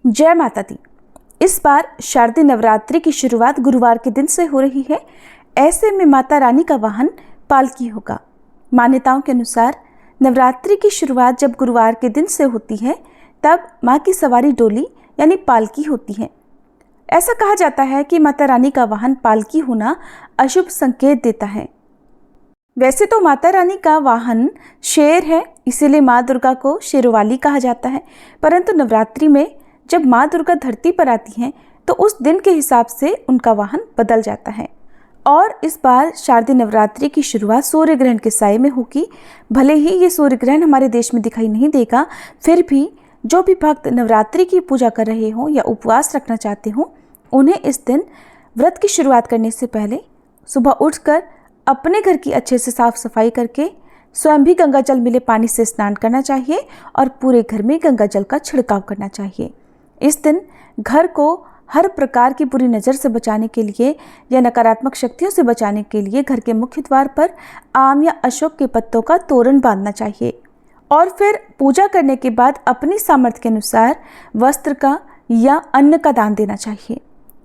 जय माता दी। इस बार शारदीय नवरात्रि की शुरुआत गुरुवार के दिन से हो रही है। ऐसे में माता रानी का वाहन पालकी होगा। मान्यताओं के अनुसार नवरात्रि की शुरुआत जब गुरुवार के दिन से होती है तब माँ की सवारी डोली यानी पालकी होती है। ऐसा कहा जाता है कि माता रानी का वाहन पालकी होना अशुभ संकेत देता है। वैसे तो माता रानी का वाहन शेर है, इसीलिए माँ दुर्गा को शेरवाली कहा जाता है। परंतु नवरात्रि में जब माँ दुर्गा धरती पर आती हैं तो उस दिन के हिसाब से उनका वाहन बदल जाता है। और इस बार शारदीय नवरात्रि की शुरुआत सूर्य ग्रहण के साये में होगी। भले ही ये सूर्य ग्रहण हमारे देश में दिखाई नहीं देगा, फिर भी जो भी भक्त नवरात्रि की पूजा कर रहे हों या उपवास रखना चाहते हों, उन्हें इस दिन व्रत की शुरुआत करने से पहले सुबह उठकर अपने घर की अच्छे से साफ सफाई करके स्वयं भी गंगा जल मिले पानी से स्नान करना चाहिए और पूरे घर में गंगा जल का छिड़काव करना चाहिए। इस दिन घर को हर प्रकार की बुरी नज़र से बचाने के लिए या नकारात्मक शक्तियों से बचाने के लिए घर के मुख्य द्वार पर आम या अशोक के पत्तों का तोरण बांधना चाहिए और फिर पूजा करने के बाद अपनी सामर्थ्य के अनुसार वस्त्र का या अन्न का दान देना चाहिए।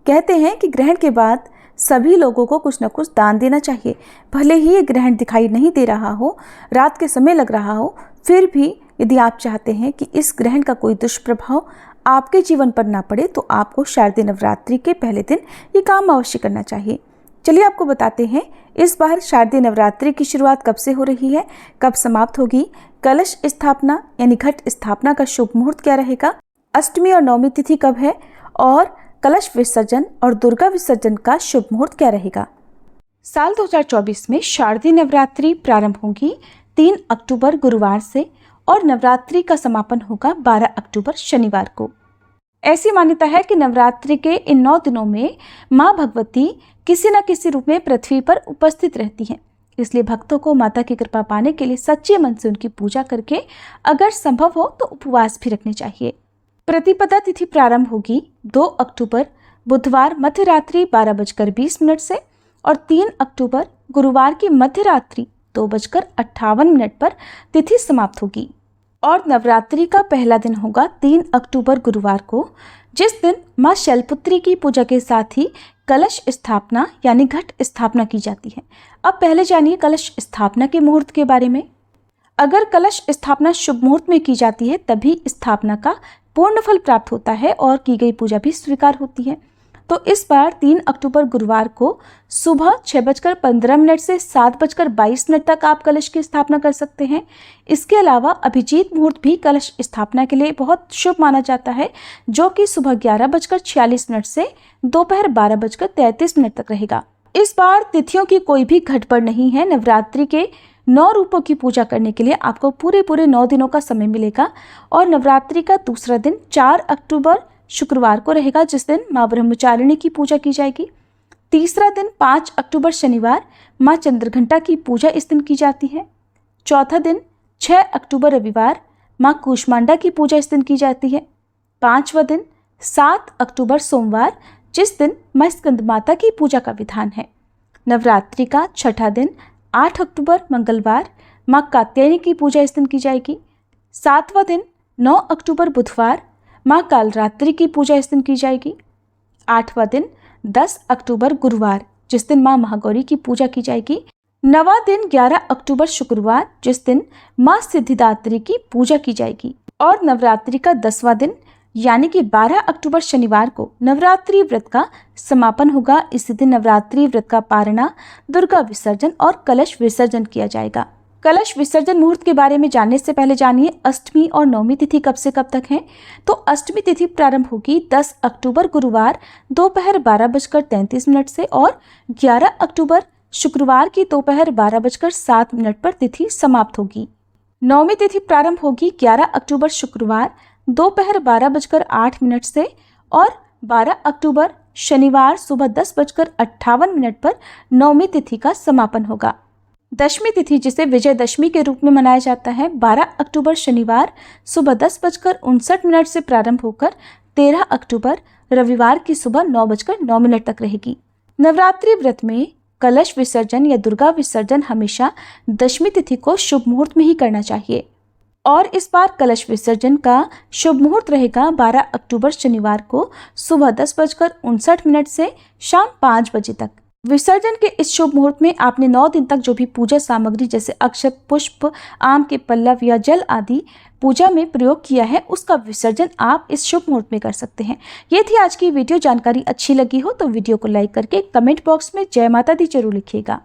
कहते हैं कि ग्रहण के बाद सभी लोगों को कुछ न कुछ दान देना चाहिए। भले ही ये ग्रहण दिखाई नहीं दे रहा हो, रात के समय लग रहा हो, फिर भी यदि आप चाहते हैं कि इस ग्रहण का कोई दुष्प्रभाव आपके जीवन पर ना पड़े तो आपको शारदीय नवरात्रि के पहले दिन ये काम अवश्य करना चाहिए। चलिए आपको बताते हैं इस बार शारदीय नवरात्रि की शुरुआत कब से हो रही है, कब समाप्त होगी, कलश स्थापना यानी घट स्थापना का शुभ मुहूर्त क्या रहेगा, अष्टमी और नवमी तिथि कब है और कलश विसर्जन और दुर्गा विसर्जन का शुभ मुहूर्त क्या रहेगा। साल 2024 में शारदीय नवरात्रि प्रारंभ होगी 3 अक्टूबर गुरुवार से और नवरात्रि का समापन होगा 12 अक्टूबर शनिवार को। ऐसी मान्यता है कि नवरात्रि के इन 9 दिनों में माँ भगवती किसी न किसी रूप में पृथ्वी पर उपस्थित रहती हैं। इसलिए भक्तों को माता की कृपा पाने के लिए सच्चे मन से उनकी पूजा करके अगर संभव हो तो उपवास भी रखने चाहिए। प्रतिपदा तिथि प्रारंभ होगी 2 अक्टूबर बुधवार मध्य रात्रि 12:20 से और 3 अक्टूबर गुरुवार की मध्य रात्रि 2:58 पर तिथि समाप्त होगी। और नवरात्रि का पहला दिन होगा 3 अक्टूबर गुरुवार को, जिस दिन माँ शैलपुत्री की पूजा के साथ ही कलश स्थापना यानी घट स्थापना की जाती है। अब पहले जानिए कलश स्थापना के मुहूर्त के बारे में। अगर कलश स्थापना शुभ मुहूर्त में की जाती है तभी स्थापना का पूर्ण फल प्राप्त होता है और की गई पूजा भी स्वीकार होती है। तो इस बार 3 अक्टूबर गुरुवार को सुबह 6:15 से 7:22 तक आप कलश की स्थापना कर सकते हैं। इसके अलावा अभिजीत मुहूर्त भी कलश स्थापना के लिए बहुत शुभ माना जाता है, जो कि सुबह 11:46 से दोपहर 12:33 तक रहेगा। इस बार तिथियों की कोई भी गड़बड़ नहीं है। नवरात्रि के 9 रूपों की पूजा करने के लिए आपको पूरे 9 दिनों का समय मिलेगा और नवरात्रि का दूसरा दिन 4 अक्टूबर शुक्रवार को रहेगा, जिस दिन माँ ब्रह्मचारिणी की पूजा की जाएगी। तीसरा दिन 5 अक्टूबर शनिवार माँ चंद्रघंटा की पूजा इस दिन की जाती है। चौथा दिन 6 अक्टूबर रविवार माँ कूष्मांडा की पूजा इस दिन की जाती है। पांचवा दिन 7 अक्टूबर सोमवार, जिस दिन माँ स्कंद माता की पूजा का विधान है। नवरात्रि का छठा दिन 8 अक्टूबर मंगलवार माँ कात्यायनी की पूजा इस दिन की जाएगी। 7वां दिन 9 अक्टूबर बुधवार माँ कालरात्रि की पूजा इस दिन की जाएगी। 8वां दिन 10 अक्टूबर गुरुवार, जिस दिन माँ महागौरी की पूजा की जाएगी। 9वां दिन 11 अक्टूबर शुक्रवार, जिस दिन माँ सिद्धिदात्री की पूजा की जाएगी। और नवरात्रि का 10वां दिन यानी कि 12 अक्टूबर शनिवार को नवरात्रि व्रत का समापन होगा। इसी दिन नवरात्रि व्रत का पारणा, दुर्गा विसर्जन और कलश विसर्जन किया जाएगा। कलश विसर्जन मुहूर्त के बारे में जानने से पहले जानिए अष्टमी और नवमी तिथि कब से कब तक है। तो अष्टमी तिथि प्रारंभ होगी 10 अक्टूबर गुरुवार दोपहर 12:33 से और 11 अक्टूबर शुक्रवार की दोपहर 12:07 पर तिथि समाप्त होगी। नवमी तिथि प्रारंभ होगी 11 अक्टूबर शुक्रवार दोपहर 12:08 से और 12 अक्टूबर शनिवार सुबह 10:58 पर नवमी तिथि का समापन होगा। दशमी तिथि, जिसे विजयदशमी के रूप में मनाया जाता है, 12 अक्टूबर शनिवार सुबह 10:59 से प्रारंभ होकर 13 अक्टूबर रविवार की सुबह 9:09 तक रहेगी। नवरात्रि व्रत में कलश विसर्जन या दुर्गा विसर्जन हमेशा दशमी तिथि को शुभ मुहूर्त में ही करना चाहिए। और इस बार कलश विसर्जन का शुभ मुहूर्त रहेगा 12 अक्टूबर शनिवार को सुबह 10:59 से शाम 5 बजे तक। विसर्जन के इस शुभ मुहूर्त में आपने 9 दिन तक जो भी पूजा सामग्री जैसे अक्षत, पुष्प, आम के पल्लव या जल आदि पूजा में प्रयोग किया है उसका विसर्जन आप इस शुभ मुहूर्त में कर सकते हैं। ये थी आज की वीडियो। जानकारी अच्छी लगी हो तो वीडियो को लाइक करके कमेंट बॉक्स में जय माता दी जरूर लिखिएगा।